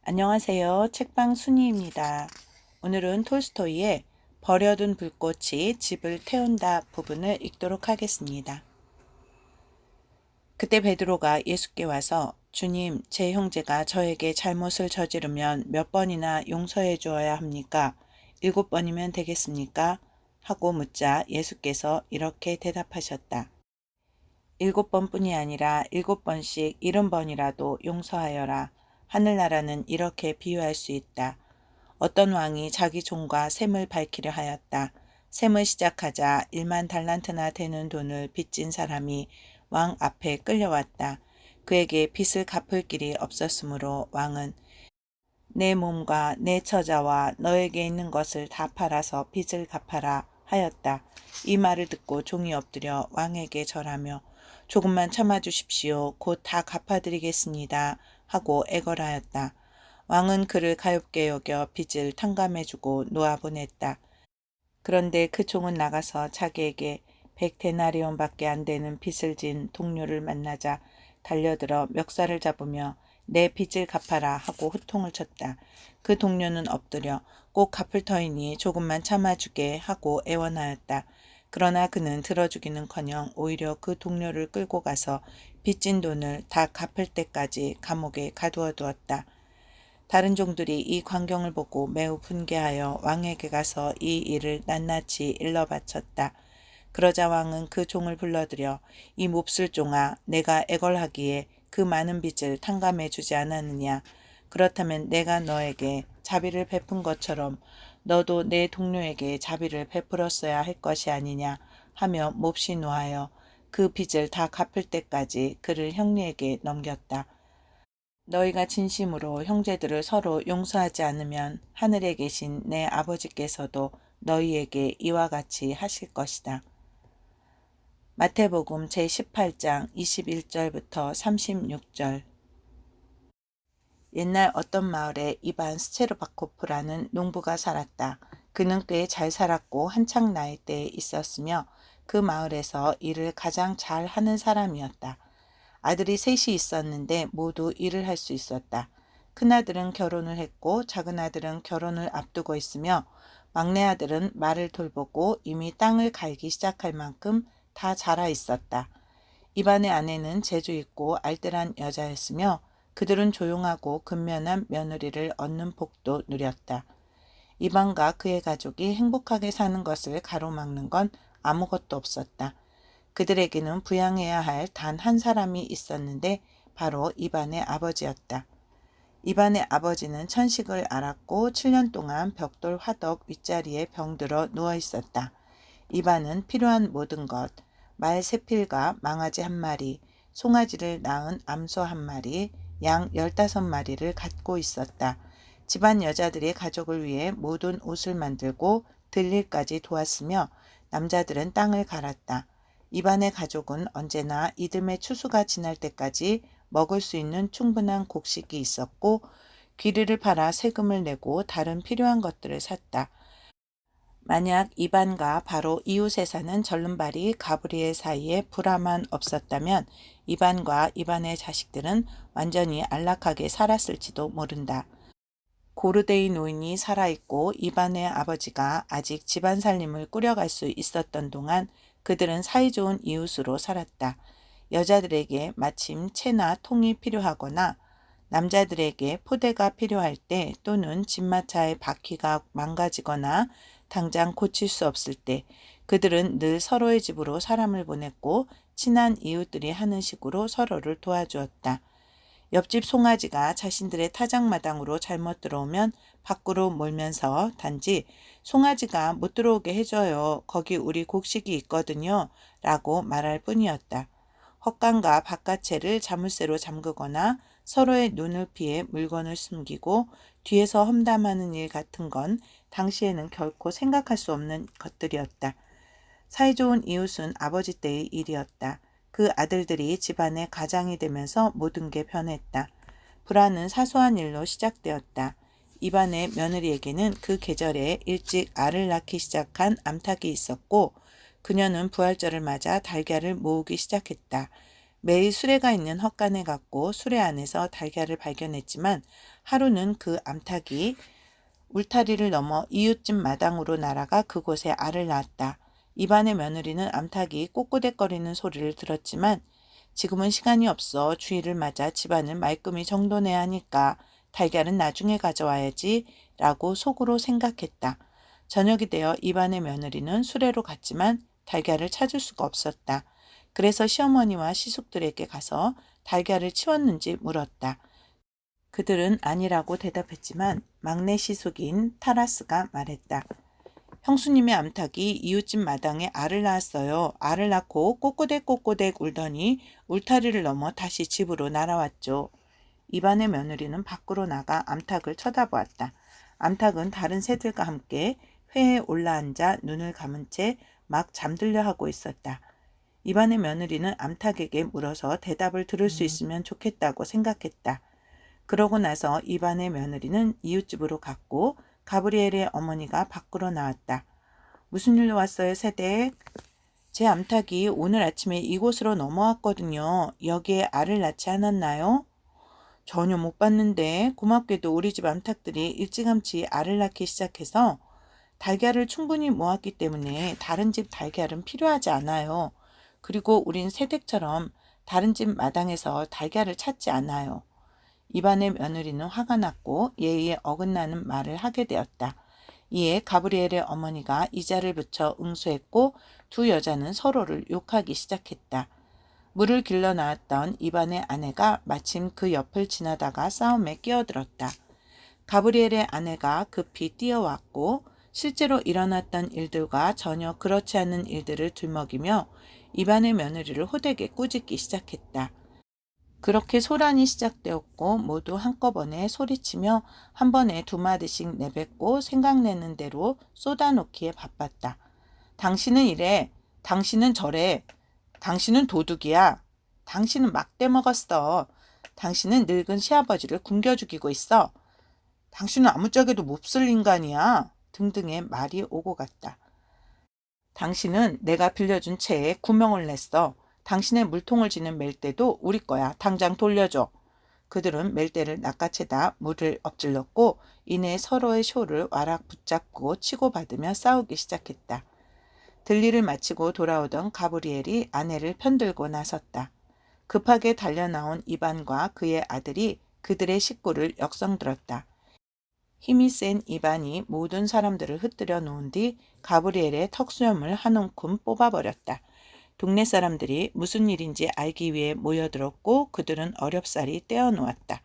안녕하세요. 책방 순이입니다. 오늘은 톨스토이의 버려둔 불꽃이 집을 태운다 부분을 읽도록 하겠습니다. 그때 베드로가 예수께 와서 주님, 제 형제가 저에게 잘못을 저지르면 몇 번이나 용서해 주어야 합니까? 7번이면 되겠습니까? 하고 묻자 예수께서 이렇게 대답하셨다. 7번뿐이 아니라 7번씩 70번이라도 용서하여라. 하늘나라는 이렇게 비유할 수 있다. 어떤 왕이 자기 종과 셈을 밝히려 하였다. 셈을 시작하자 1만 달란트나 되는 돈을 빚진 사람이 왕 앞에 끌려왔다. 그에게 빚을 갚을 길이 없었으므로 왕은 내 몸과 내 처자와 너에게 있는 것을 다 팔아서 빚을 갚아라 하였다. 이 말을 듣고 종이 엎드려 왕에게 절하며 조금만 참아주십시오. 곧 다 갚아드리겠습니다. 하고 애걸하였다. 왕은 그를 가엾게 여겨 빚을 탕감해주고 놓아보냈다. 그런데 그 종은 나가서 자기에게 100데나리온밖에 안 되는 빚을 진 동료를 만나자 달려들어 멱살을 잡으며 내 빚을 갚아라 하고 호통을 쳤다. 그 동료는 엎드려 꼭 갚을 터이니 조금만 참아주게 하고 애원하였다. 그러나 그는 들어주기는커녕 오히려 그 동료를 끌고 가서 빚진 돈을 다 갚을 때까지 감옥에 가두어 두었다. 다른 종들이 이 광경을 보고 매우 분개하여 왕에게 가서 이 일을 낱낱이 일러 바쳤다. 그러자 왕은 그 종을 불러들여 이 몹쓸 종아, 내가 애걸하기에 그 많은 빚을 탕감해 주지 않았느냐. 그렇다면 내가 너에게 자비를 베푼 것처럼 너도 내 동료에게 자비를 베풀었어야 할 것이 아니냐 하며 몹시 노하여 그 빚을 다 갚을 때까지 그를 형리에게 넘겼다. 너희가 진심으로 형제들을 서로 용서하지 않으면 하늘에 계신 내 아버지께서도 너희에게 이와 같이 하실 것이다. 마태복음 제18장 21절부터 36절. 옛날 어떤 마을에 이반 스체르바코프라는 농부가 살았다. 그는 꽤 잘 살았고 한창 나이 때에 있었으며 그 마을에서 일을 가장 잘 하는 사람이었다. 아들이 셋이 있었는데 모두 일을 할 수 있었다. 큰아들은 결혼을 했고 작은 아들은 결혼을 앞두고 있으며 막내 아들은 말을 돌보고 이미 땅을 갈기 시작할 만큼 다 자라 있었다. 이반의 아내는 재주 있고 알뜰한 여자였으며 그들은 조용하고 근면한 며느리를 얻는 복도 누렸다. 이반과 그의 가족이 행복하게 사는 것을 가로막는 건 아무것도 없었다. 그들에게는 부양해야 할 단 한 사람이 있었는데 바로 이반의 아버지였다. 이반의 아버지는 천식을 앓았고 7년 동안 벽돌 화덕 윗자리에 병들어 누워 있었다. 이반은 필요한 모든 것, 말 3필과 망아지 1마리, 송아지를 낳은 암소 1마리, 양 15마리를 갖고 있었다. 집안 여자들이 가족을 위해 모든 옷을 만들고 들일까지 도왔으며 남자들은 땅을 갈았다. 이반의 가족은 언제나 이듬해 추수가 지날 때까지 먹을 수 있는 충분한 곡식이 있었고 귀리를 팔아 세금을 내고 다른 필요한 것들을 샀다. 만약 이반과 바로 이웃에 사는 절름발이 가브리엘 사이에 불화만 없었다면 이반과 이반의 자식들은 완전히 안락하게 살았을지도 모른다. 고르데이 노인이 살아있고 이반의 아버지가 아직 집안 살림을 꾸려갈 수 있었던 동안 그들은 사이좋은 이웃으로 살았다. 여자들에게 마침 채나 통이 필요하거나 남자들에게 포대가 필요할 때 또는 집마차의 바퀴가 망가지거나 당장 고칠 수 없을 때 그들은 늘 서로의 집으로 사람을 보냈고 친한 이웃들이 하는 식으로 서로를 도와주었다. 옆집 송아지가 자신들의 타작마당으로 잘못 들어오면 밖으로 몰면서 단지 송아지가 못 들어오게 해줘요. 거기 우리 곡식이 있거든요. 라고 말할 뿐이었다. 헛간과 바깥채를 자물쇠로 잠그거나 서로의 눈을 피해 물건을 숨기고 뒤에서 험담하는 일 같은 건 당시에는 결코 생각할 수 없는 것들이었다. 사이좋은 이웃은 아버지 때의 일이었다. 그 아들들이 집안의 가장이 되면서 모든 게 변했다. 불화는 사소한 일로 시작되었다. 이반의 며느리에게는 그 계절에 일찍 알을 낳기 시작한 암탉이 있었고 그녀는 부활절을 맞아 달걀을 모으기 시작했다. 매일 수레가 있는 헛간에 갔고 수레 안에서 달걀을 발견했지만 하루는 그 암탉이 울타리를 넘어 이웃집 마당으로 날아가 그곳에 알을 낳았다. 입안의 며느리는 암탉이 꼬꼬댁거리는 소리를 들었지만 지금은 시간이 없어 주일을 맞아 집안을 말끔히 정돈해야 하니까 달걀은 나중에 가져와야지 라고 속으로 생각했다. 저녁이 되어 입안의 며느리는 수레로 갔지만 달걀을 찾을 수가 없었다. 그래서 시어머니와 시숙들에게 가서 달걀을 치웠는지 물었다. 그들은 아니라고 대답했지만 막내 시숙인 타라스가 말했다. 형수님의 암탉이 이웃집 마당에 알을 낳았어요. 알을 낳고 꼬꼬댁 울더니 울타리를 넘어 다시 집으로 날아왔죠. 입안의 며느리는 밖으로 나가 암탉을 쳐다보았다. 암탉은 다른 새들과 함께 회에 올라앉아 눈을 감은 채 막 잠들려 하고 있었다. 입안의 며느리는 암탉에게 물어서 대답을 들을 수 있으면 좋겠다고 생각했다. 그러고 나서 입안의 며느리는 이웃집으로 갔고 가브리엘의 어머니가 밖으로 나왔다. 무슨 일로 왔어요, 새댁? 제 암탉이 오늘 아침에 이곳으로 넘어왔거든요. 여기에 알을 낳지 않았나요? 전혀 못 봤는데 고맙게도 우리 집 암탉들이 일찌감치 알을 낳기 시작해서 달걀을 충분히 모았기 때문에 다른 집 달걀은 필요하지 않아요. 그리고 우린 새댁처럼 다른 집 마당에서 달걀을 찾지 않아요. 입안의 며느리는 화가 났고 예의에 어긋나는 말을 하게 되었다. 이에 가브리엘의 어머니가 이자를 붙여 응수했고 두 여자는 서로를 욕하기 시작했다. 물을 길러 나왔던 입안의 아내가 마침 그 옆을 지나다가 싸움에 끼어들었다. 가브리엘의 아내가 급히 뛰어왔고 실제로 일어났던 일들과 전혀 그렇지 않은 일들을 들먹이며 입안의 며느리를 호되게 꾸짖기 시작했다. 그렇게 소란이 시작되었고 모두 한꺼번에 소리치며 한 번에 두 마디씩 내뱉고 생각내는 대로 쏟아놓기에 바빴다. 당신은 이래, 당신은 저래, 당신은 도둑이야, 당신은 막대 먹었어, 당신은 늙은 시아버지를 굶겨 죽이고 있어, 당신은 아무짝에도 몹쓸 인간이야 등등의 말이 오고 갔다. 당신은 내가 빌려준 채에 구멍을 냈어. 당신의 물통을 지는 멜대도 우리 거야. 당장 돌려줘. 그들은 멜대를 낚아채다 물을 엎질렀고 이내 서로의 쇼를 와락 붙잡고 치고받으며 싸우기 시작했다. 들일을 마치고 돌아오던 가브리엘이 아내를 편들고 나섰다. 급하게 달려나온 이반과 그의 아들이 그들의 식구를 역성들었다. 힘이 센 이반이 모든 사람들을 흩뜨려 놓은 뒤 가브리엘의 턱수염을 한 움큼 뽑아버렸다. 동네 사람들이 무슨 일인지 알기 위해 모여들었고 그들은 어렵사리 떼어놓았다.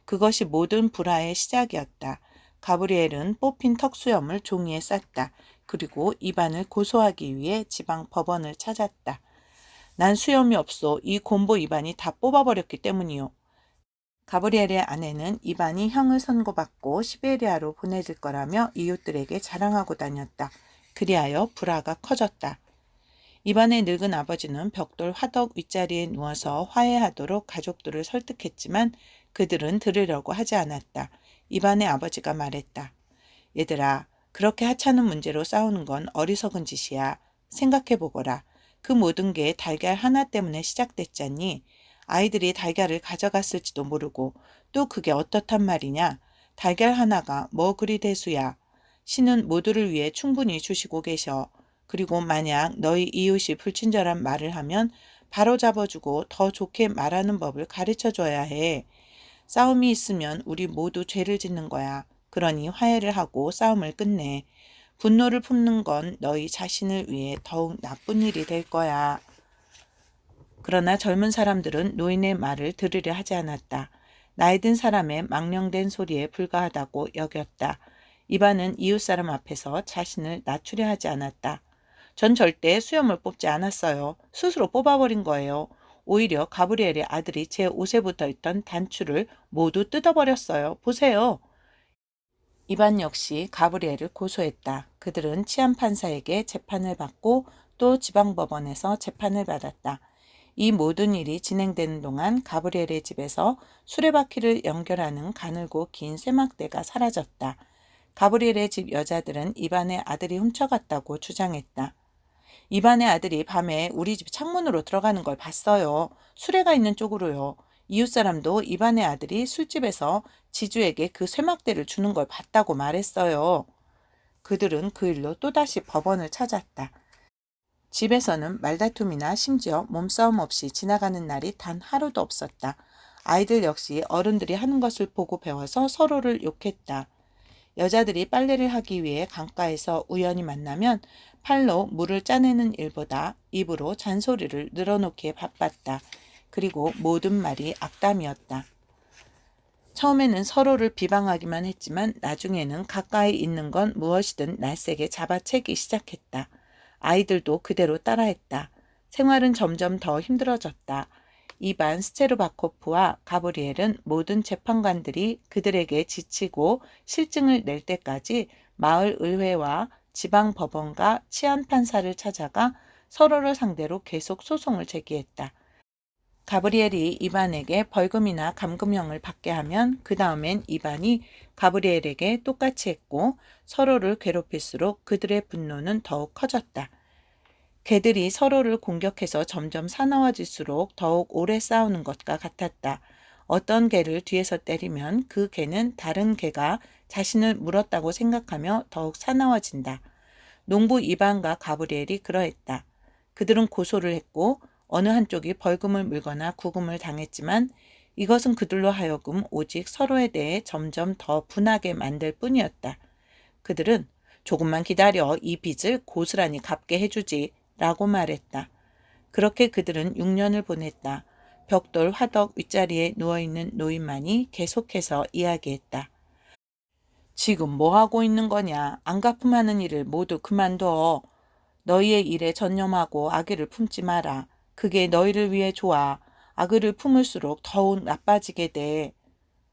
그것이 모든 불화의 시작이었다. 가브리엘은 뽑힌 턱수염을 종이에 쌌다. 그리고 이반을 고소하기 위해 지방 법원을 찾았다. 난 수염이 없어. 이 곰보 이반이 다 뽑아버렸기 때문이요. 가브리엘의 아내는 이반이 형을 선고받고 시베리아로 보내질 거라며 이웃들에게 자랑하고 다녔다. 그리하여 불화가 커졌다. 이반의 늙은 아버지는 벽돌 화덕 윗자리에 누워서 화해하도록 가족들을 설득했지만 그들은 들으려고 하지 않았다. 이반의 아버지가 말했다. 얘들아, 그렇게 하찮은 문제로 싸우는 건 어리석은 짓이야. 생각해보거라. 그 모든 게 달걀 하나 때문에 시작됐잖니. 아이들이 달걀을 가져갔을지도 모르고 또 그게 어떻단 말이냐. 달걀 하나가 뭐 그리 대수야. 신은 모두를 위해 충분히 주시고 계셔. 그리고 만약 너희 이웃이 불친절한 말을 하면 바로 잡아주고 더 좋게 말하는 법을 가르쳐줘야 해. 싸움이 있으면 우리 모두 죄를 짓는 거야. 그러니 화해를 하고 싸움을 끝내. 분노를 품는 건 너희 자신을 위해 더욱 나쁜 일이 될 거야. 그러나 젊은 사람들은 노인의 말을 들으려 하지 않았다. 나이 든 사람의 망령된 소리에 불과하다고 여겼다. 이반은 이웃 사람 앞에서 자신을 낮추려 하지 않았다. 전 절대 수염을 뽑지 않았어요. 스스로 뽑아버린 거예요. 오히려 가브리엘의 아들이 제 옷에 붙어있던 단추를 모두 뜯어버렸어요. 보세요. 이반 역시 가브리엘을 고소했다. 그들은 치안판사에게 재판을 받고 또 지방법원에서 재판을 받았다. 이 모든 일이 진행되는 동안 가브리엘의 집에서 수레바퀴를 연결하는 가늘고 긴 쇠막대가 사라졌다. 가브리엘의 집 여자들은 이반의 아들이 훔쳐갔다고 주장했다. 이반의 아들이 밤에 우리 집 창문으로 들어가는 걸 봤어요. 수레가 있는 쪽으로요. 이웃 사람도 이반의 아들이 술집에서 지주에게 그 쇠막대를 주는 걸 봤다고 말했어요. 그들은 그 일로 또다시 법원을 찾았다. 집에서는 말다툼이나 심지어 몸싸움 없이 지나가는 날이 단 하루도 없었다. 아이들 역시 어른들이 하는 것을 보고 배워서 서로를 욕했다. 여자들이 빨래를 하기 위해 강가에서 우연히 만나면 팔로 물을 짜내는 일보다 입으로 잔소리를 늘어놓기에 바빴다. 그리고 모든 말이 악담이었다. 처음에는 서로를 비방하기만 했지만 나중에는 가까이 있는 건 무엇이든 날쌔게 잡아채기 시작했다. 아이들도 그대로 따라했다. 생활은 점점 더 힘들어졌다. 이반 스체르바코프와 가브리엘은 모든 재판관들이 그들에게 지치고 실증을 낼 때까지 마을 의회와 지방 법원과 치안 판사를 찾아가 서로를 상대로 계속 소송을 제기했다. 가브리엘이 이반에게 벌금이나 감금형을 받게 하면 그 다음엔 이반이 가브리엘에게 똑같이 했고 서로를 괴롭힐수록 그들의 분노는 더욱 커졌다. 개들이 서로를 공격해서 점점 사나워질수록 더욱 오래 싸우는 것과 같았다. 어떤 개를 뒤에서 때리면 그 개는 다른 개가 자신을 물었다고 생각하며 더욱 사나워진다. 농부 이반과 가브리엘이 그러했다. 그들은 고소를 했고 어느 한쪽이 벌금을 물거나 구금을 당했지만 이것은 그들로 하여금 오직 서로에 대해 점점 더 분하게 만들 뿐이었다. 그들은 조금만 기다려 이 빚을 고스란히 갚게 해주지 라고 말했다. 그렇게 그들은 6년을 보냈다. 벽돌 화덕 윗자리에 누워있는 노인만이 계속해서 이야기했다. 지금 뭐하고 있는 거냐? 안 갚음하는 일을 모두 그만둬. 너희의 일에 전념하고 아기를 품지 마라. 그게 너희를 위해 좋아. 아기를 품을수록 더욱 나빠지게 돼.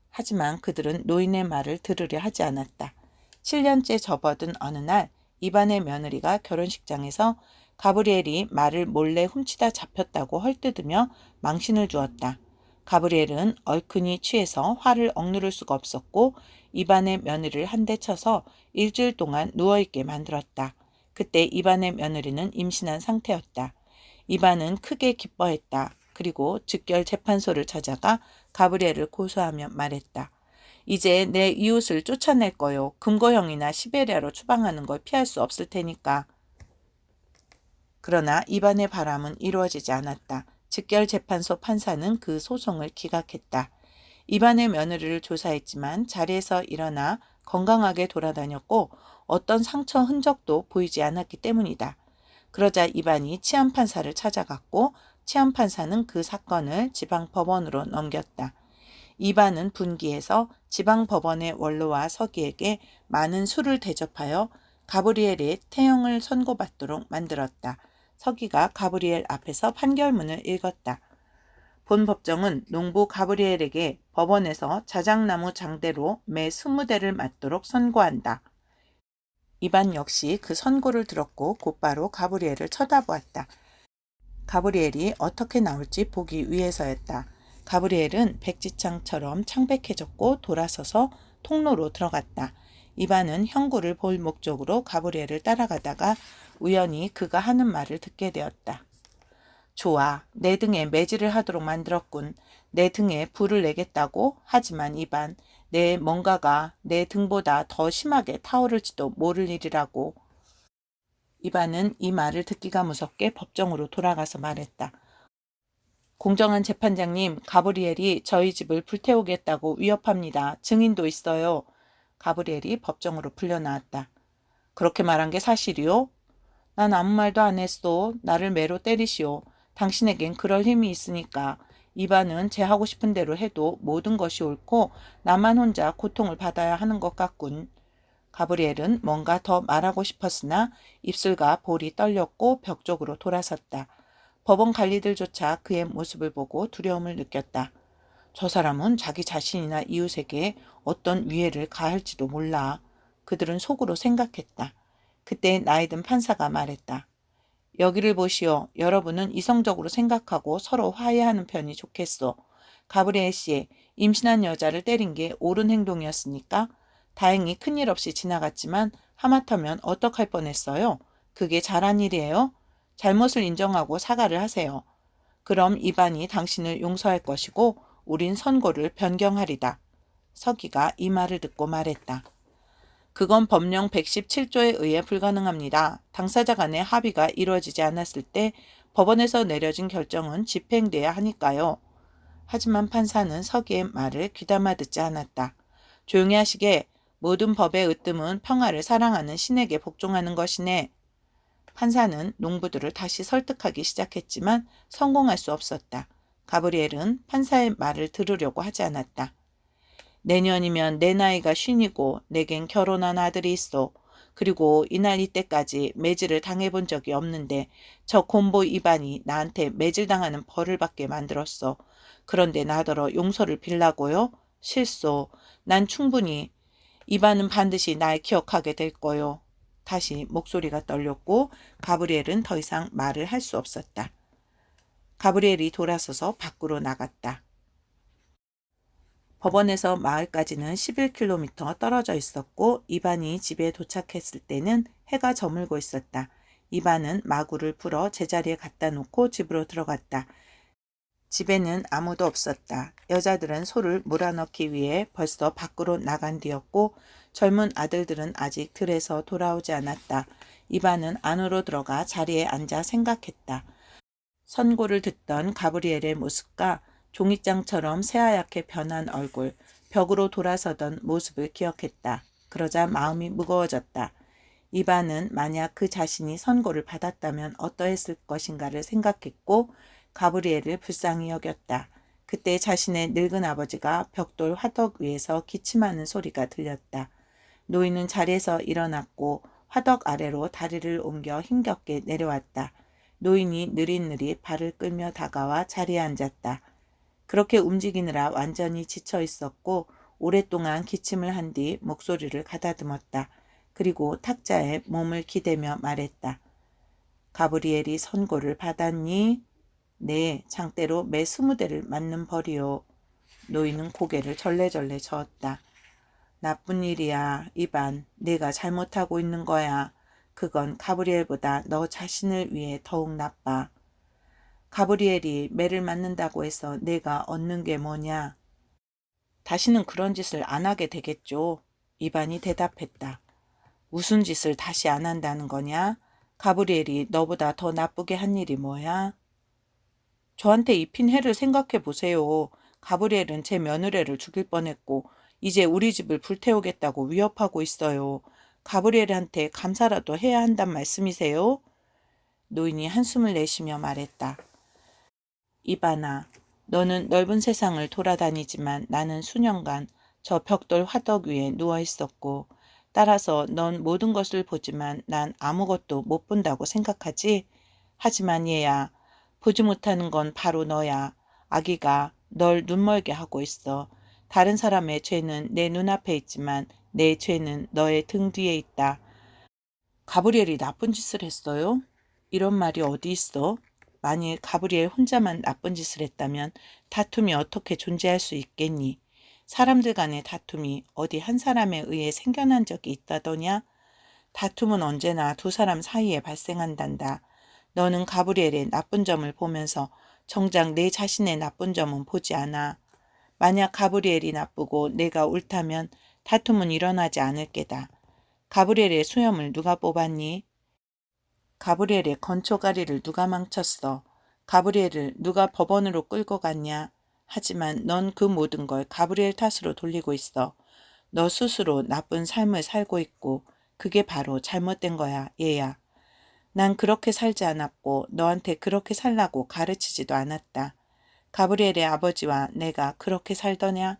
하지만 그들은 노인의 말을 들으려 하지 않았다. 7년째 접어든 어느 날 이반의 며느리가 결혼식장에서 가브리엘이 말을 몰래 훔치다 잡혔다고 헐뜯으며 망신을 주었다. 가브리엘은 얼큰이 취해서 화를 억누를 수가 없었고 이반의 며느리를 한 대 쳐서 일주일 동안 누워있게 만들었다. 그때 이반의 며느리는 임신한 상태였다. 이반은 크게 기뻐했다. 그리고 즉결 재판소를 찾아가 가브리엘을 고소하며 말했다. 이제 내 이웃을 쫓아낼 거요. 금고형이나 시베리아로 추방하는 걸 피할 수 없을 테니까. 그러나 이반의 바람은 이루어지지 않았다. 즉결재판소 판사는 그 소송을 기각했다. 이반의 며느리를 조사했지만 자리에서 일어나 건강하게 돌아다녔고 어떤 상처 흔적도 보이지 않았기 때문이다. 그러자 이반이 치안판사를 찾아갔고 치안판사는 그 사건을 지방법원으로 넘겼다. 이반은 분기해서 지방법원의 원로와 서기에게 많은 술을 대접하여 가브리엘의 태형을 선고받도록 만들었다. 서기가 가브리엘 앞에서 판결문을 읽었다. 본 법정은 농부 가브리엘에게 법원에서 자작나무 장대로 매 20대를 맞도록 선고한다. 이반 역시 그 선고를 들었고 곧바로 가브리엘을 쳐다보았다. 가브리엘이 어떻게 나올지 보기 위해서였다. 가브리엘은 백지창처럼 창백해졌고 돌아서서 통로로 들어갔다. 이반은 형구를 볼 목적으로 가브리엘을 따라가다가 우연히 그가 하는 말을 듣게 되었다. 좋아, 내 등에 매질을 하도록 만들었군. 내 등에 불을 내겠다고? 하지만 이반, 내 뭔가가 내 등보다 더 심하게 타오를지도 모를 일이라고. 이반은 이 말을 듣기가 무섭게 법정으로 돌아가서 말했다. 공정한 재판장님, 가브리엘이 저희 집을 불태우겠다고 위협합니다. 증인도 있어요. 가브리엘이 법정으로 풀려나왔다. 그렇게 말한 게 사실이요? 난 아무 말도 안 했어. 나를 매로 때리시오. 당신에겐 그럴 힘이 있으니까. 이반은 제 하고 싶은 대로 해도 모든 것이 옳고 나만 혼자 고통을 받아야 하는 것 같군. 가브리엘은 뭔가 더 말하고 싶었으나 입술과 볼이 떨렸고 벽 쪽으로 돌아섰다. 법원 관리들조차 그의 모습을 보고 두려움을 느꼈다. 저 사람은 자기 자신이나 이웃에게 어떤 위해를 가할지도 몰라. 그들은 속으로 생각했다. 그때 나이든 판사가 말했다. 여기를 보시오. 여러분은 이성적으로 생각하고 서로 화해하는 편이 좋겠소. 가브리엘 씨, 임신한 여자를 때린 게 옳은 행동이었으니까 다행히 큰일 없이 지나갔지만 하마터면 어떡할 뻔했어요. 그게 잘한 일이에요? 잘못을 인정하고 사과를 하세요. 그럼 이반이 당신을 용서할 것이고 우린 선고를 변경하리다. 서기가 이 말을 듣고 말했다. 그건 법령 117조에 의해 불가능합니다. 당사자 간의 합의가 이루어지지 않았을 때 법원에서 내려진 결정은 집행돼야 하니까요. 하지만 판사는 서기의 말을 귀담아 듣지 않았다. 조용히 하시게. 모든 법의 으뜸은 평화를 사랑하는 신에게 복종하는 것이네. 판사는 농부들을 다시 설득하기 시작했지만 성공할 수 없었다. 가브리엘은 판사의 말을 들으려고 하지 않았다. 내년이면 내 나이가 50이고 내겐 결혼한 아들이 있어. 그리고 이날 이때까지 매질을 당해본 적이 없는데 저 곰보 이반이 나한테 매질당하는 벌을 받게 만들었어. 그런데 나더러 용서를 빌라고요? 실소. 난 충분히 이반은 반드시 날 기억하게 될 거요. 다시 목소리가 떨렸고 가브리엘은 더 이상 말을 할 수 없었다. 가브리엘이 돌아서서 밖으로 나갔다. 법원에서 마을까지는 11km 떨어져 있었고 이반이 집에 도착했을 때는 해가 저물고 있었다. 이반은 마구를 풀어 제자리에 갖다 놓고 집으로 들어갔다. 집에는 아무도 없었다. 여자들은 소를 몰아넣기 위해 벌써 밖으로 나간 뒤였고 젊은 아들들은 아직 들에서 돌아오지 않았다. 이반은 안으로 들어가 자리에 앉아 생각했다. 선고를 듣던 가브리엘의 모습과 종이장처럼 새하얗게 변한 얼굴, 벽으로 돌아서던 모습을 기억했다. 그러자 마음이 무거워졌다. 이반은 만약 그 자신이 선고를 받았다면 어떠했을 것인가를 생각했고 가브리엘을 불쌍히 여겼다. 그때 자신의 늙은 아버지가 벽돌 화덕 위에서 기침하는 소리가 들렸다. 노인은 자리에서 일어났고 화덕 아래로 다리를 옮겨 힘겹게 내려왔다. 노인이 느릿느릿 발을 끌며 다가와 자리에 앉았다. 그렇게 움직이느라 완전히 지쳐 있었고 오랫동안 기침을 한 뒤 목소리를 가다듬었다. 그리고 탁자에 몸을 기대며 말했다. 가브리엘이 선고를 받았니? 네, 장대로 매 20대를 맞는 벌이요. 노인은 고개를 절레절레 저었다. 나쁜 일이야, 이반. 네가 잘못하고 있는 거야. 그건 가브리엘보다 너 자신을 위해 더욱 나빠. 가브리엘이 매를 맞는다고 해서 내가 얻는 게 뭐냐? 다시는 그런 짓을 안 하게 되겠죠. 이반이 대답했다. 무슨 짓을 다시 안 한다는 거냐? 가브리엘이 너보다 더 나쁘게 한 일이 뭐야? 저한테 입힌 해를 생각해 보세요. 가브리엘은 제 며느리를 죽일 뻔했고 이제 우리 집을 불태우겠다고 위협하고 있어요. 가브리엘한테 감사라도 해야 한단 말씀이세요? 노인이 한숨을 내쉬며 말했다. 이반아, 너는 넓은 세상을 돌아다니지만 나는 수년간 저 벽돌 화덕 위에 누워 있었고 따라서 넌 모든 것을 보지만 난 아무것도 못 본다고 생각하지? 하지만 얘야, 보지 못하는 건 바로 너야. 아기가 널 눈멀게 하고 있어. 다른 사람의 죄는 내 눈앞에 있지만 내 죄는 너의 등 뒤에 있다. 가브리엘이 나쁜 짓을 했어요? 이런 말이 어디 있어? 만일 가브리엘 혼자만 나쁜 짓을 했다면 다툼이 어떻게 존재할 수 있겠니? 사람들 간의 다툼이 어디 한 사람에 의해 생겨난 적이 있다더냐? 다툼은 언제나 두 사람 사이에 발생한단다. 너는 가브리엘의 나쁜 점을 보면서 정작 내 자신의 나쁜 점은 보지 않아. 만약 가브리엘이 나쁘고 내가 옳다면 다툼은 일어나지 않을 게다. 가브리엘의 수염을 누가 뽑았니? 가브리엘의 건초가리를 누가 망쳤어? 가브리엘을 누가 법원으로 끌고 갔냐? 하지만 넌 그 모든 걸 가브리엘 탓으로 돌리고 있어. 너 스스로 나쁜 삶을 살고 있고 그게 바로 잘못된 거야, 얘야. 난 그렇게 살지 않았고 너한테 그렇게 살라고 가르치지도 않았다. 가브리엘의 아버지와 내가 그렇게 살더냐?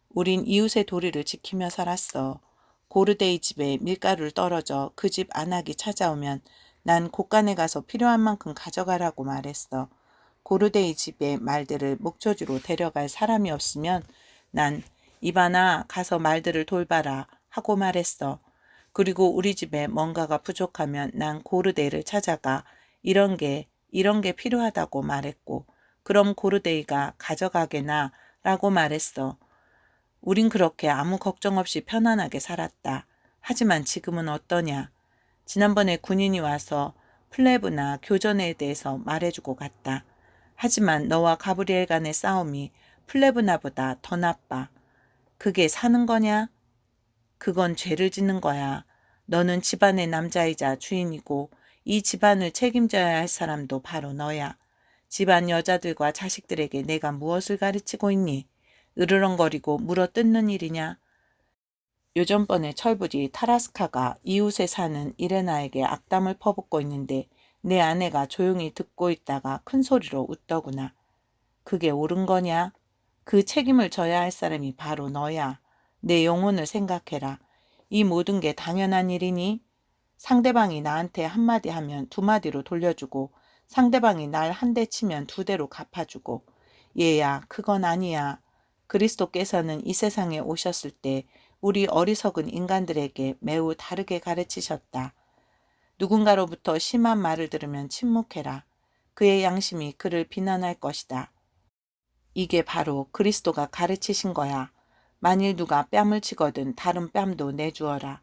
우린 이웃의 도리를 지키며 살았어. 고르데이 집에 밀가루를 떨어져 그 집 안악이 찾아오면 난 곳간에 가서 필요한 만큼 가져가라고 말했어. 고르데이 집의 말들을 목초지로 데려갈 사람이 없으면 난 이반아 가서 말들을 돌봐라 하고 말했어. 그리고 우리 집에 뭔가가 부족하면 난 고르데이를 찾아가 이런 게 필요하다고 말했고 그럼 고르데이가 가져가게나 라고 말했어. 우린 그렇게 아무 걱정 없이 편안하게 살았다. 하지만 지금은 어떠냐? 지난번에 군인이 와서 플레브나 교전에 대해서 말해주고 갔다. 하지만 너와 가브리엘 간의 싸움이 플레브나보다 더 나빠. 그게 사는 거냐? 그건 죄를 짓는 거야. 너는 집안의 남자이자 주인이고 이 집안을 책임져야 할 사람도 바로 너야. 집안 여자들과 자식들에게 내가 무엇을 가르치고 있니? 으르렁거리고 물어뜯는 일이냐? 요전번에 철부지 타라스카가 이웃에 사는 이레나에게 악담을 퍼붓고 있는데 내 아내가 조용히 듣고 있다가 큰 소리로 웃더구나. 그게 옳은 거냐? 그 책임을 져야 할 사람이 바로 너야. 내 영혼을 생각해라. 이 모든 게 당연한 일이니? 상대방이 나한테 한마디 하면 두 마디로 돌려주고 상대방이 날 한 대 치면 두 대로 갚아주고 얘야 그건 아니야. 그리스도께서는 이 세상에 오셨을 때 우리 어리석은 인간들에게 매우 다르게 가르치셨다. 누군가로부터 심한 말을 들으면 침묵해라. 그의 양심이 그를 비난할 것이다. 이게 바로 그리스도가 가르치신 거야. 만일 누가 뺨을 치거든 다른 뺨도 내주어라.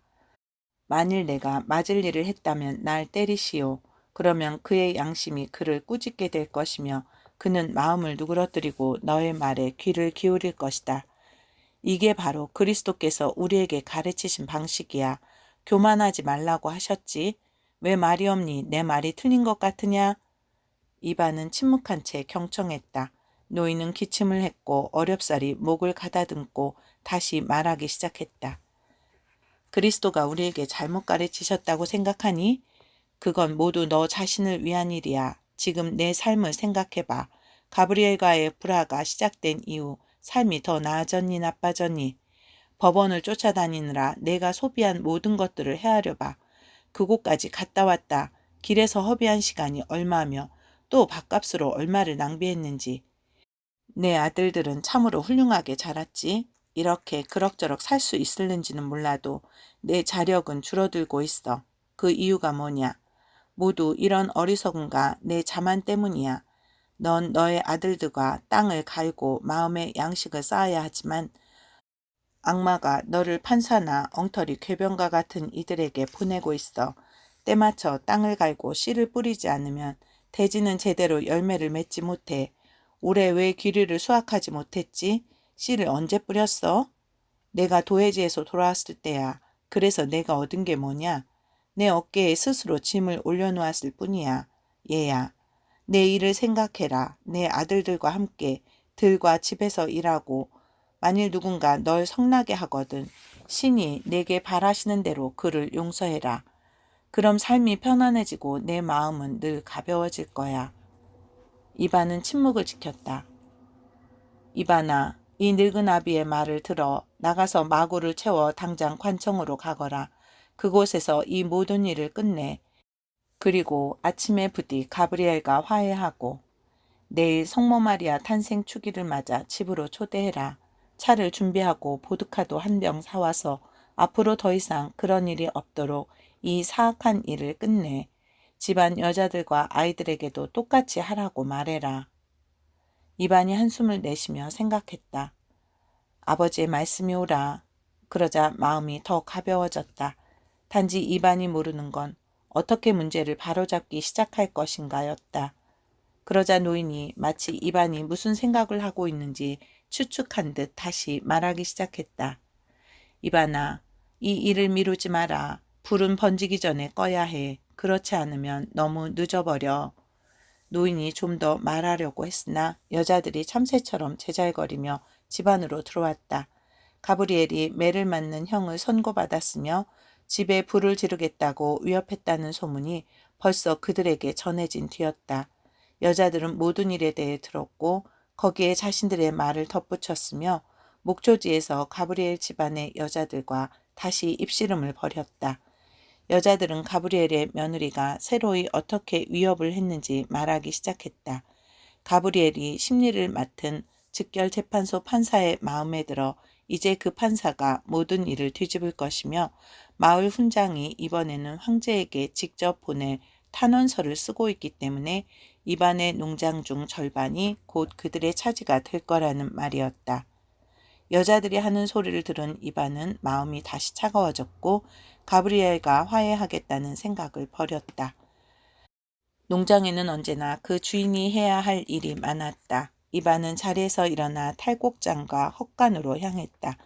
만일 내가 맞을 일을 했다면 날 때리시오. 그러면 그의 양심이 그를 꾸짖게 될 것이며 그는 마음을 누그러뜨리고 너의 말에 귀를 기울일 것이다. 이게 바로 그리스도께서 우리에게 가르치신 방식이야. 교만하지 말라고 하셨지. 왜 말이 없니? 내 말이 틀린 것 같으냐? 이반은 침묵한 채 경청했다. 노인은 기침을 했고 어렵사리 목을 가다듬고 다시 말하기 시작했다. 그리스도가 우리에게 잘못 가르치셨다고 생각하니? 그건 모두 너 자신을 위한 일이야. 지금 내 삶을 생각해봐. 가브리엘과의 불화가 시작된 이후 삶이 더 나아졌니 나빠졌니? 법원을 쫓아다니느라 내가 소비한 모든 것들을 헤아려봐. 그곳까지 갔다 왔다. 길에서 허비한 시간이 얼마며 또 밥값으로 얼마를 낭비했는지. 내 아들들은 참으로 훌륭하게 자랐지. 이렇게 그럭저럭 살 수 있을는지는 몰라도 내 자력은 줄어들고 있어. 그 이유가 뭐냐? 모두 이런 어리석음과 내 자만 때문이야. 넌 너의 아들들과 땅을 갈고 마음의 양식을 쌓아야 하지만 악마가 너를 판사나 엉터리 궤변과 같은 이들에게 보내고 있어. 때맞춰 땅을 갈고 씨를 뿌리지 않으면 대지는 제대로 열매를 맺지 못해. 올해 왜 기류를 수확하지 못했지? 씨를 언제 뿌렸어? 내가 도해지에서 돌아왔을 때야. 그래서 내가 얻은 게 뭐냐? 내 어깨에 스스로 짐을 올려놓았을 뿐이야. 얘야. 내 일을 생각해라. 내 아들들과 함께 들과 집에서 일하고 만일 누군가 널 성나게 하거든 신이 내게 바라시는 대로 그를 용서해라. 그럼 삶이 편안해지고 내 마음은 늘 가벼워질 거야. 이반은 침묵을 지켰다. 이반아, 이 늙은 아비의 말을 들어 나가서 마구를 채워 당장 관청으로 가거라. 그곳에서 이 모든 일을 끝내. 그리고 아침에 부디 가브리엘과 화해하고 내일 성모 마리아 탄생 축일을 맞아 집으로 초대해라. 차를 준비하고 보드카도 한 병 사와서 앞으로 더 이상 그런 일이 없도록 이 사악한 일을 끝내. 집안 여자들과 아이들에게도 똑같이 하라고 말해라. 이반이 한숨을 내쉬며 생각했다. 아버지의 말씀이 오라. 그러자 마음이 더 가벼워졌다. 단지 이반이 모르는 건 어떻게 문제를 바로잡기 시작할 것인가였다. 그러자 노인이 마치 이반이 무슨 생각을 하고 있는지 추측한 듯 다시 말하기 시작했다. 이반아, 이 일을 미루지 마라. 불은 번지기 전에 꺼야 해. 그렇지 않으면 너무 늦어버려. 노인이 좀 더 말하려고 했으나 여자들이 참새처럼 제잘거리며 집 안으로 들어왔다. 가브리엘이 매를 맞는 형을 선고받았으며 집에 불을 지르겠다고 위협했다는 소문이 벌써 그들에게 전해진 뒤였다. 여자들은 모든 일에 대해 들었고 거기에 자신들의 말을 덧붙였으며 목초지에서 가브리엘 집안의 여자들과 다시 입씨름을 벌였다. 여자들은 가브리엘의 며느리가 새로이 어떻게 위협을 했는지 말하기 시작했다. 가브리엘이 심리를 맡은 즉결재판소 판사의 마음에 들어 이제 그 판사가 모든 일을 뒤집을 것이며 마을 훈장이 이번에는 황제에게 직접 보낼 탄원서를 쓰고 있기 때문에 이반의 농장 중 절반이 곧 그들의 차지가 될 거라는 말이었다. 여자들이 하는 소리를 들은 이반은 마음이 다시 차가워졌고 가브리엘과 화해하겠다는 생각을 버렸다. 농장에는 언제나 그 주인이 해야 할 일이 많았다. 이반은 자리에서 일어나 탈곡장과 헛간으로 향했다.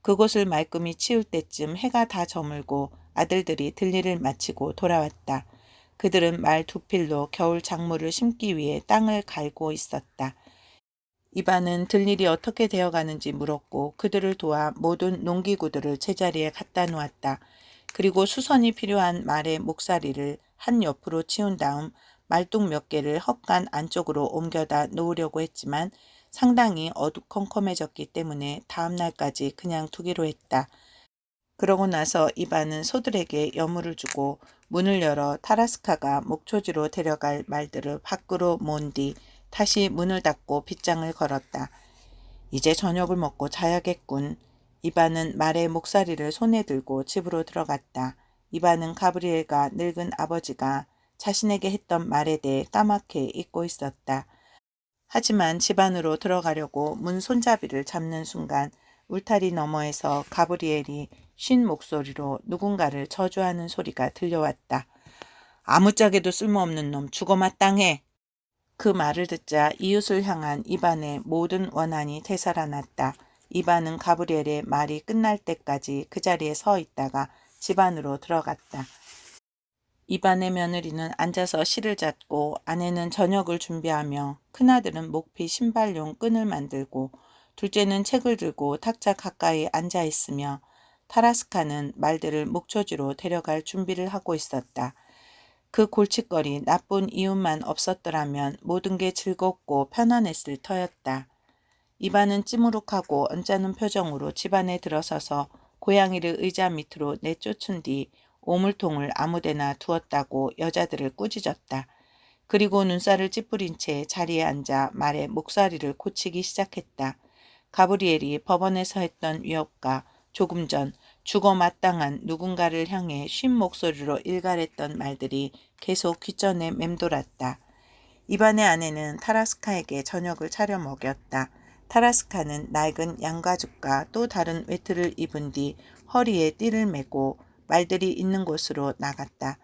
그곳을 말끔히 치울 때쯤 해가 다 저물고 아들들이 들일을 마치고 돌아왔다. 그들은 말 두 필로 겨울 작물을 심기 위해 땅을 갈고 있었다. 이반은 들일이 어떻게 되어가는지 물었고 그들을 도와 모든 농기구들을 제자리에 갖다 놓았다. 그리고 수선이 필요한 말의 목살이를 한 옆으로 치운 다음 말뚝 몇 개를 헛간 안쪽으로 옮겨다 놓으려고 했지만 상당히 어두컴컴해졌기 때문에 다음 날까지 그냥 두기로 했다. 그러고 나서 이반은 소들에게 여물을 주고 문을 열어 타라스카가 목초지로 데려갈 말들을 밖으로 모은 뒤 다시 문을 닫고 빗장을 걸었다. 이제 저녁을 먹고 자야겠군. 이반은 말의 목살이를 손에 들고 집으로 들어갔다. 이반은 가브리엘과 늙은 아버지가 자신에게 했던 말에 대해 까맣게 잊고 있었다. 하지만 집 안으로 들어가려고 문 손잡이를 잡는 순간 울타리 너머에서 가브리엘이 쉰 목소리로 누군가를 저주하는 소리가 들려왔다. 아무짝에도 쓸모없는 놈 죽어 마땅해. 그 말을 듣자 이웃을 향한 이반의 모든 원한이 되살아났다. 이반은 가브리엘의 말이 끝날 때까지 그 자리에 서 있다가 집 안으로 들어갔다. 이반의 며느리는 앉아서 실을 잣고 아내는 저녁을 준비하며 큰아들은 목피 신발용 끈을 만들고 둘째는 책을 들고 탁자 가까이 앉아 있으며 타라스카는 말들을 목초지로 데려갈 준비를 하고 있었다. 그 골칫거리 나쁜 이웃만 없었더라면 모든 게 즐겁고 편안했을 터였다. 이반은 찌무룩하고 언짢은 표정으로 집 안에 들어서서 고양이를 의자 밑으로 내쫓은 뒤 오물통을 아무데나 두었다고 여자들을 꾸짖었다. 그리고 눈살을 찌푸린 채 자리에 앉아 말의 목소리를 고치기 시작했다. 가브리엘이 법원에서 했던 위협과 조금 전 죽어 마땅한 누군가를 향해 쉰 목소리로 일갈했던 말들이 계속 귓전에 맴돌았다. 이반의 아내는 타라스카에게 저녁을 차려 먹였다. 타라스카는 낡은 양가죽과 또 다른 외투를 입은 뒤 허리에 띠를 메고 말들이 있는 곳으로 나갔다.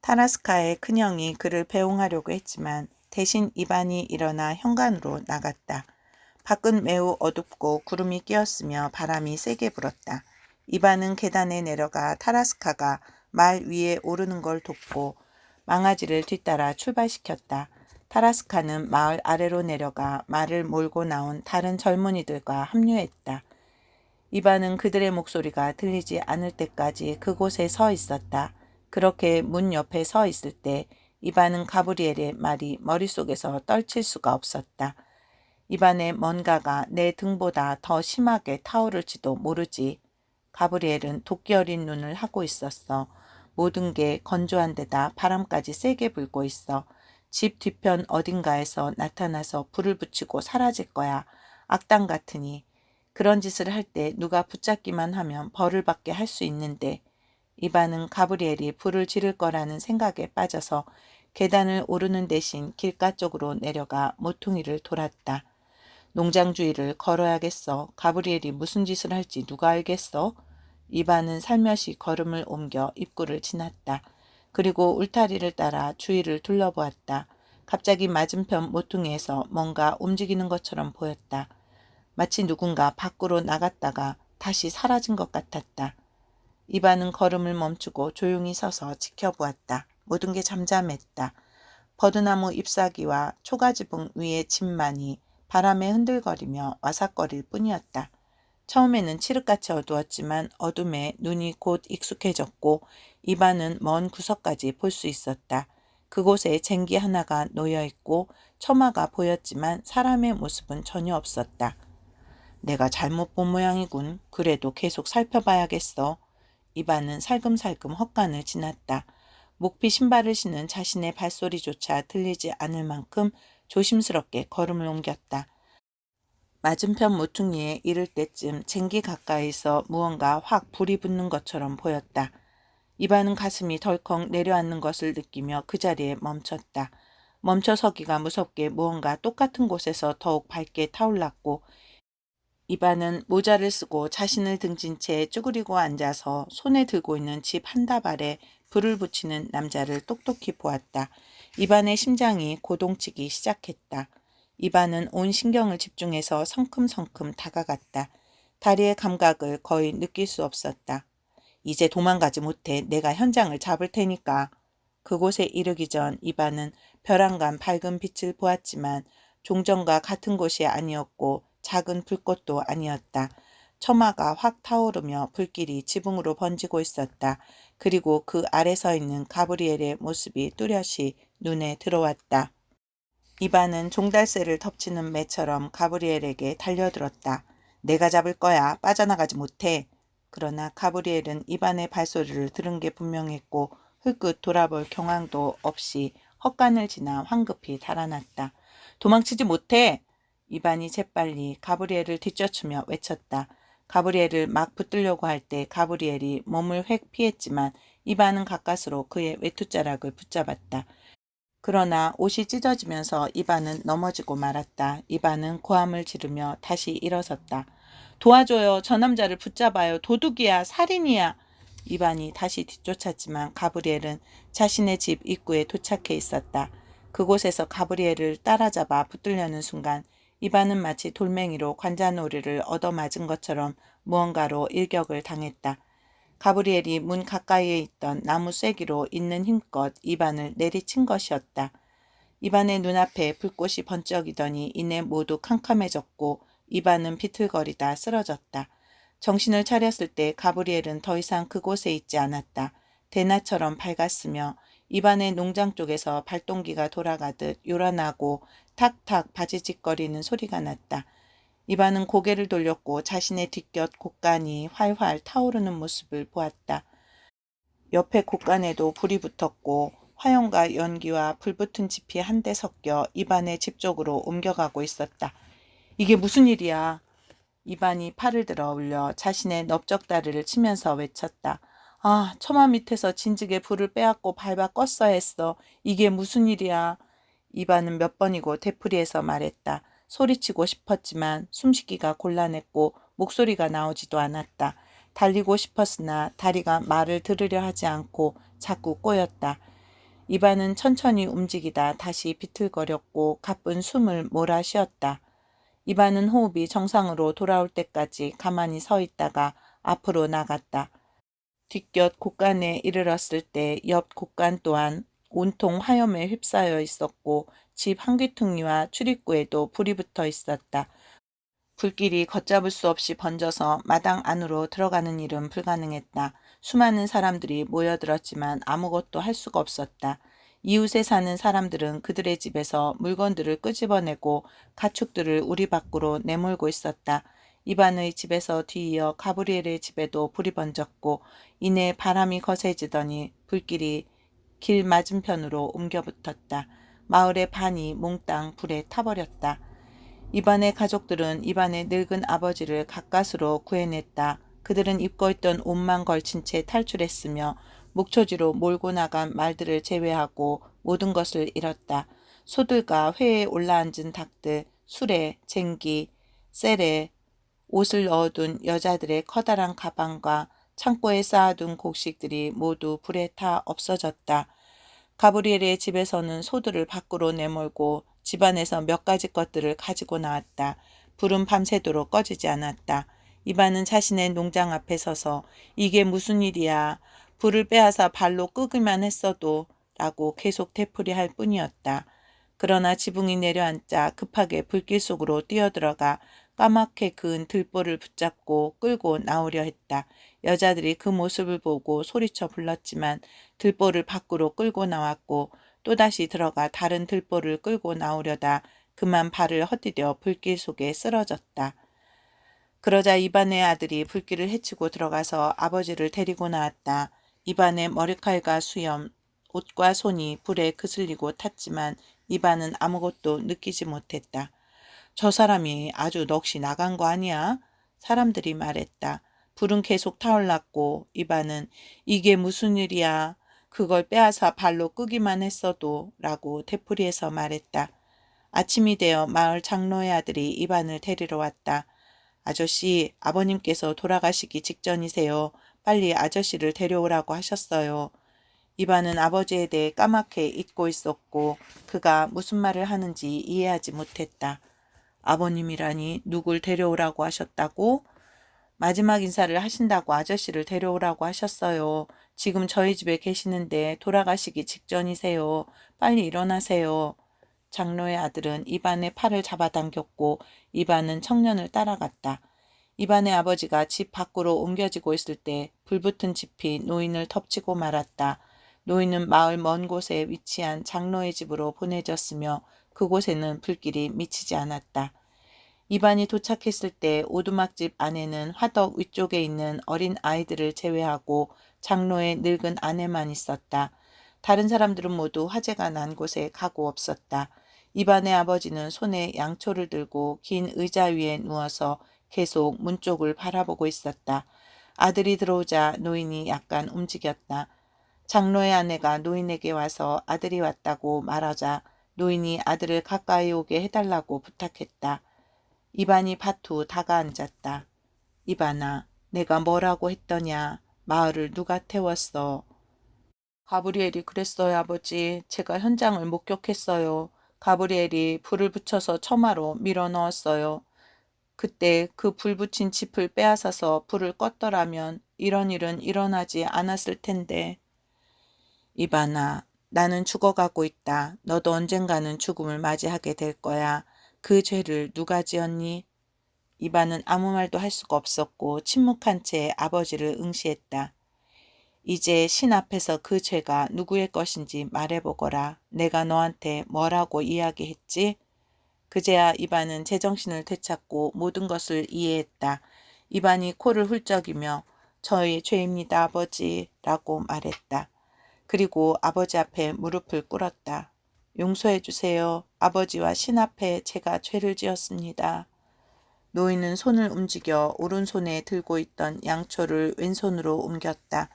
타라스카의 큰형이 그를 배웅하려고 했지만 대신 이반이 일어나 현관으로 나갔다. 밖은 매우 어둡고 구름이 끼었으며 바람이 세게 불었다. 이반은 계단에 내려가 타라스카가 말 위에 오르는 걸 돕고 망아지를 뒤따라 출발시켰다. 타라스카는 마을 아래로 내려가 말을 몰고 나온 다른 젊은이들과 합류했다. 이반은 그들의 목소리가 들리지 않을 때까지 그곳에 서 있었다. 그렇게 문 옆에 서 있을 때 이반은 가브리엘의 말이 머릿속에서 떨칠 수가 없었다. 이반에 뭔가가 내 등보다 더 심하게 타오를지도 모르지. 가브리엘은 도끼 어린 눈을 하고 있었어. 모든 게 건조한 데다 바람까지 세게 불고 있어. 집 뒤편 어딘가에서 나타나서 불을 붙이고 사라질 거야. 악당 같으니. 그런 짓을 할 때 누가 붙잡기만 하면 벌을 받게 할 수 있는데 이반은 가브리엘이 불을 지를 거라는 생각에 빠져서 계단을 오르는 대신 길가 쪽으로 내려가 모퉁이를 돌았다. 농장 주위를 걸어야겠어. 가브리엘이 무슨 짓을 할지 누가 알겠어? 이반은 살며시 걸음을 옮겨 입구를 지났다. 그리고 울타리를 따라 주위를 둘러보았다. 갑자기 맞은편 모퉁이에서 뭔가 움직이는 것처럼 보였다. 마치 누군가 밖으로 나갔다가 다시 사라진 것 같았다. 이반은 걸음을 멈추고 조용히 서서 지켜보았다. 모든 게 잠잠했다. 버드나무 잎사귀와 초가지붕 위의 집만이 바람에 흔들거리며 와삭거릴 뿐이었다. 처음에는 칠흑같이 어두웠지만 어둠에 눈이 곧 익숙해졌고 이반은 먼 구석까지 볼 수 있었다. 그곳에 쟁기 하나가 놓여있고 처마가 보였지만 사람의 모습은 전혀 없었다. 내가 잘못 본 모양이군. 그래도 계속 살펴봐야겠어. 이반은 살금살금 헛간을 지났다. 목피 신발을 신은 자신의 발소리조차 들리지 않을 만큼 조심스럽게 걸음을 옮겼다. 맞은편 모퉁이에 이를 때쯤 쟁기 가까이서 무언가 확 불이 붙는 것처럼 보였다. 이반은 가슴이 덜컥 내려앉는 것을 느끼며 그 자리에 멈췄다. 멈춰서기가 무섭게 무언가 똑같은 곳에서 더욱 밝게 타올랐고 이반은 모자를 쓰고 자신을 등진 채 쭈그리고 앉아서 손에 들고 있는 집 한 다발에 불을 붙이는 남자를 똑똑히 보았다. 이반의 심장이 고동치기 시작했다. 이반은 온 신경을 집중해서 성큼성큼 다가갔다. 다리의 감각을 거의 느낄 수 없었다. 이제 도망가지 못해. 내가 현장을 잡을 테니까. 그곳에 이르기 전 이반은 벼랑간 밝은 빛을 보았지만 종전과 같은 곳이 아니었고 작은 불꽃도 아니었다. 처마가 확 타오르며 불길이 지붕으로 번지고 있었다. 그리고 그 아래 서 있는 가브리엘의 모습이 뚜렷이 눈에 들어왔다. 이반은 종달새를 덮치는 매처럼 가브리엘에게 달려들었다. 내가 잡을 거야. 빠져나가지 못해. 그러나 가브리엘은 이반의 발소리를 들은 게 분명했고 흘끗 돌아볼 경황도 없이 헛간을 지나 황급히 달아났다. 도망치지 못해. 이반이 재빨리 가브리엘을 뒤쫓으며 외쳤다. 가브리엘을 막 붙들려고 할 때 가브리엘이 몸을 획 피했지만 이반은 가까스로 그의 외투자락을 붙잡았다. 그러나 옷이 찢어지면서 이반은 넘어지고 말았다. 이반은 고함을 지르며 다시 일어섰다. 도와줘요. 저 남자를 붙잡아요. 도둑이야. 살인이야. 이반이 다시 뒤쫓았지만 가브리엘은 자신의 집 입구에 도착해 있었다. 그곳에서 가브리엘을 따라잡아 붙들려는 순간 이반은 마치 돌멩이로 관자놀이를 얻어맞은 것처럼 무언가로 일격을 당했다. 가브리엘이 문 가까이에 있던 나무 쐐기로 있는 힘껏 이반을 내리친 것이었다. 이반의 눈앞에 불꽃이 번쩍이더니 이내 모두 캄캄해졌고 이반은 비틀거리다 쓰러졌다. 정신을 차렸을 때 가브리엘은 더 이상 그곳에 있지 않았다. 대낮처럼 밝았으며 이반의 농장 쪽에서 발동기가 돌아가듯 요란하고 탁탁 바지직거리는 소리가 났다. 이반은 고개를 돌렸고 자신의 뒷곁 곳간이 활활 타오르는 모습을 보았다. 옆에 곳간에도 불이 붙었고 화염과 연기와 불붙은 짚이 한데 섞여 이반의 집 쪽으로 옮겨가고 있었다. 이게 무슨 일이야? 이반이 팔을 들어 올려 자신의 넓적다리를 치면서 외쳤다. 아, 처마 밑에서 진즉에 불을 빼앗고 밟아 껐어야 했어. 이게 무슨 일이야? 이반은 몇 번이고 되풀이해서 말했다. 소리치고 싶었지만 숨쉬기가 곤란했고 목소리가 나오지도 않았다. 달리고 싶었으나 다리가 말을 들으려 하지 않고 자꾸 꼬였다. 이반은 천천히 움직이다 다시 비틀거렸고 가쁜 숨을 몰아쉬었다. 이반은 호흡이 정상으로 돌아올 때까지 가만히 서 있다가 앞으로 나갔다. 뒷곁 곳간에 이르렀을 때 옆 곳간 또한 온통 화염에 휩싸여 있었고 집 한귀퉁이와 출입구에도 불이 붙어 있었다. 불길이 걷잡을 수 없이 번져서 마당 안으로 들어가는 일은 불가능했다. 수많은 사람들이 모여들었지만 아무것도 할 수가 없었다. 이웃에 사는 사람들은 그들의 집에서 물건들을 끄집어내고 가축들을 우리 밖으로 내몰고 있었다. 이반의 집에서 뒤이어 가브리엘의 집에도 불이 번졌고 이내 바람이 거세지더니 불길이 길 맞은편으로 옮겨 붙었다. 마을의 반이 몽땅 불에 타버렸다. 이반의 가족들은 이반의 늙은 아버지를 가까스로 구해냈다. 그들은 입고 있던 옷만 걸친 채 탈출했으며 목초지로 몰고 나간 말들을 제외하고 모든 것을 잃었다. 소들과 회에 올라앉은 닭들, 수레, 쟁기, 셀에 옷을 넣어둔 여자들의 커다란 가방과 창고에 쌓아둔 곡식들이 모두 불에 타 없어졌다. 가브리엘의 집에서는 소들을 밖으로 내몰고 집안에서 몇 가지 것들을 가지고 나왔다. 불은 밤새도록 꺼지지 않았다. 이반은 자신의 농장 앞에 서서 이게 무슨 일이야. 불을 빼앗아 발로 끄기만 했어도 라고 계속 되풀이할 뿐이었다. 그러나 지붕이 내려앉자 급하게 불길 속으로 뛰어들어가 까맣게 그은 들보를 붙잡고 끌고 나오려 했다. 여자들이 그 모습을 보고 소리쳐 불렀지만 들보를 밖으로 끌고 나왔고 또다시 들어가 다른 들보를 끌고 나오려다 그만 발을 헛디뎌 불길 속에 쓰러졌다. 그러자 이반의 아들이 불길을 헤치고 들어가서 아버지를 데리고 나왔다. 이반의 머리칼과 수염, 옷과 손이 불에 그슬리고 탔지만 이반은 아무것도 느끼지 못했다. 저 사람이 아주 넋이 나간 거 아니야? 사람들이 말했다. 불은 계속 타올랐고 이반은 이게 무슨 일이야? 그걸 빼앗아 발로 끄기만 했어도 라고 되풀이해서 말했다. 아침이 되어 마을 장로의 아들이 이반을 데리러 왔다. 아저씨, 아버님께서 돌아가시기 직전이세요. 빨리 아저씨를 데려오라고 하셨어요. 이반은 아버지에 대해 까맣게 잊고 있었고 그가 무슨 말을 하는지 이해하지 못했다. 아버님이라니 누굴 데려오라고 하셨다고? 마지막 인사를 하신다고 아저씨를 데려오라고 하셨어요. 지금 저희 집에 계시는데 돌아가시기 직전이세요. 빨리 일어나세요. 장로의 아들은 이반의 팔을 잡아당겼고 이반은 청년을 따라갔다. 이반의 아버지가 집 밖으로 옮겨지고 있을 때 불붙은 집이 노인을 덮치고 말았다. 노인은 마을 먼 곳에 위치한 장로의 집으로 보내졌으며 그곳에는 불길이 미치지 않았다. 이반이 도착했을 때 오두막집 안에는 화덕 위쪽에 있는 어린 아이들을 제외하고 장로의 늙은 아내만 있었다. 다른 사람들은 모두 화재가 난 곳에 가고 없었다. 이반의 아버지는 손에 양초를 들고 긴 의자 위에 누워서 계속 문 쪽을 바라보고 있었다. 아들이 들어오자 노인이 약간 움직였다. 장로의 아내가 노인에게 와서 아들이 왔다고 말하자 노인이 아들을 가까이 오게 해달라고 부탁했다. 이반이 파투 다가앉았다. 이반아, 내가 뭐라고 했더냐? 마을을 누가 태웠어? 가브리엘이 그랬어요, 아버지. 제가 현장을 목격했어요. 가브리엘이 불을 붙여서 처마로 밀어 넣었어요. 그때 그 불 붙인 짚을 빼앗아서 불을 껐더라면 이런 일은 일어나지 않았을 텐데. 이반아, 나는 죽어가고 있다. 너도 언젠가는 죽음을 맞이하게 될 거야. 그 죄를 누가 지었니? 이반은 아무 말도 할 수가 없었고 침묵한 채 아버지를 응시했다. 이제 신 앞에서 그 죄가 누구의 것인지 말해보거라. 내가 너한테 뭐라고 이야기했지? 그제야 이반은 제정신을 되찾고 모든 것을 이해했다. 이반이 코를 훌쩍이며 저희 죄입니다 아버지 라고 말했다. 그리고 아버지 앞에 무릎을 꿇었다. 용서해 주세요. 아버지와 신 앞에 제가 죄를 지었습니다. 노인은 손을 움직여 오른손에 들고 있던 양초를 왼손으로 옮겼다.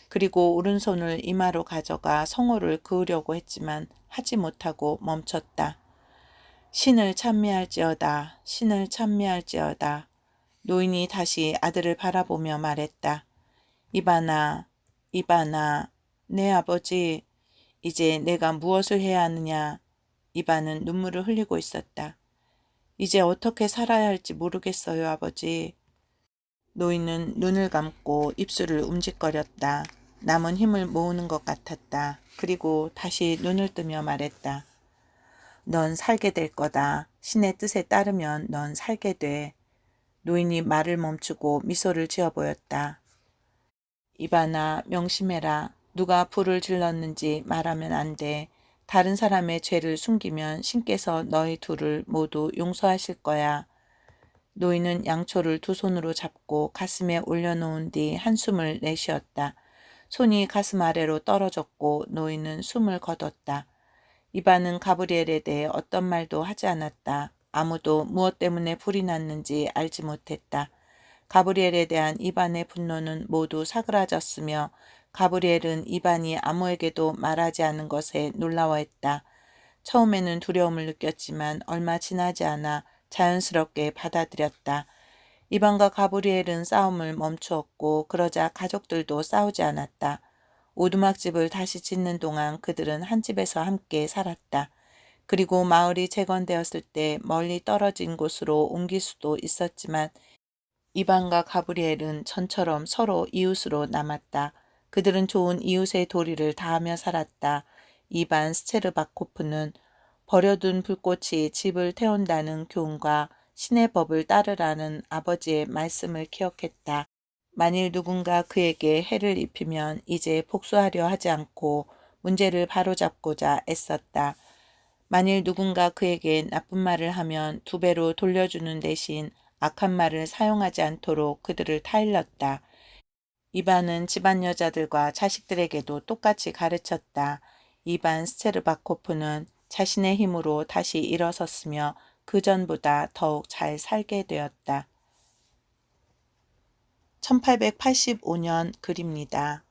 그리고 오른손을 이마로 가져가 성호를 그으려고 했지만 하지 못하고 멈췄다. 신을 찬미할지어다. 신을 찬미할지어다. 노인이 다시 아들을 바라보며 말했다. 이반아, 이반아, 내 아버지, 이제 내가 무엇을 해야 하느냐. 이반은 눈물을 흘리고 있었다. 이제 어떻게 살아야 할지 모르겠어요, 아버지. 노인은 눈을 감고 입술을 움직거렸다. 남은 힘을 모으는 것 같았다. 그리고 다시 눈을 뜨며 말했다. 넌 살게 될 거다. 신의 뜻에 따르면 넌 살게 돼. 노인이 말을 멈추고 미소를 지어 보였다. 이반아, 명심해라. 누가 불을 질렀는지 말하면 안 돼. 다른 사람의 죄를 숨기면 신께서 너희 둘을 모두 용서하실 거야. 노인은 양초를 두 손으로 잡고 가슴에 올려놓은 뒤 한숨을 내쉬었다. 손이 가슴 아래로 떨어졌고 노인은 숨을 거뒀다. 이반은 가브리엘에 대해 어떤 말도 하지 않았다. 아무도 무엇 때문에 불이 났는지 알지 못했다. 가브리엘에 대한 이반의 분노는 모두 사그라졌으며 가브리엘은 이반이 아무에게도 말하지 않은 것에 놀라워했다. 처음에는 두려움을 느꼈지만 얼마 지나지 않아 자연스럽게 받아들였다. 이반과 가브리엘은 싸움을 멈추었고 그러자 가족들도 싸우지 않았다. 오두막집을 다시 짓는 동안 그들은 한 집에서 함께 살았다. 그리고 마을이 재건되었을 때 멀리 떨어진 곳으로 옮길 수도 있었지만 이반과 가브리엘은 전처럼 서로 이웃으로 남았다. 그들은 좋은 이웃의 도리를 다하며 살았다. 이반 스체르바코프는 버려둔 불꽃이 집을 태운다는 교훈과 신의 법을 따르라는 아버지의 말씀을 기억했다. 만일 누군가 그에게 해를 입히면 이제 복수하려 하지 않고 문제를 바로잡고자 애썼다. 만일 누군가 그에게 나쁜 말을 하면 두 배로 돌려주는 대신 악한 말을 사용하지 않도록 그들을 타일렀다. 이반은 집안 여자들과 자식들에게도 똑같이 가르쳤다. 이반 스체르바코프는 자신의 힘으로 다시 일어섰으며 그전보다 더욱 잘 살게 되었다. 1885년 글입니다.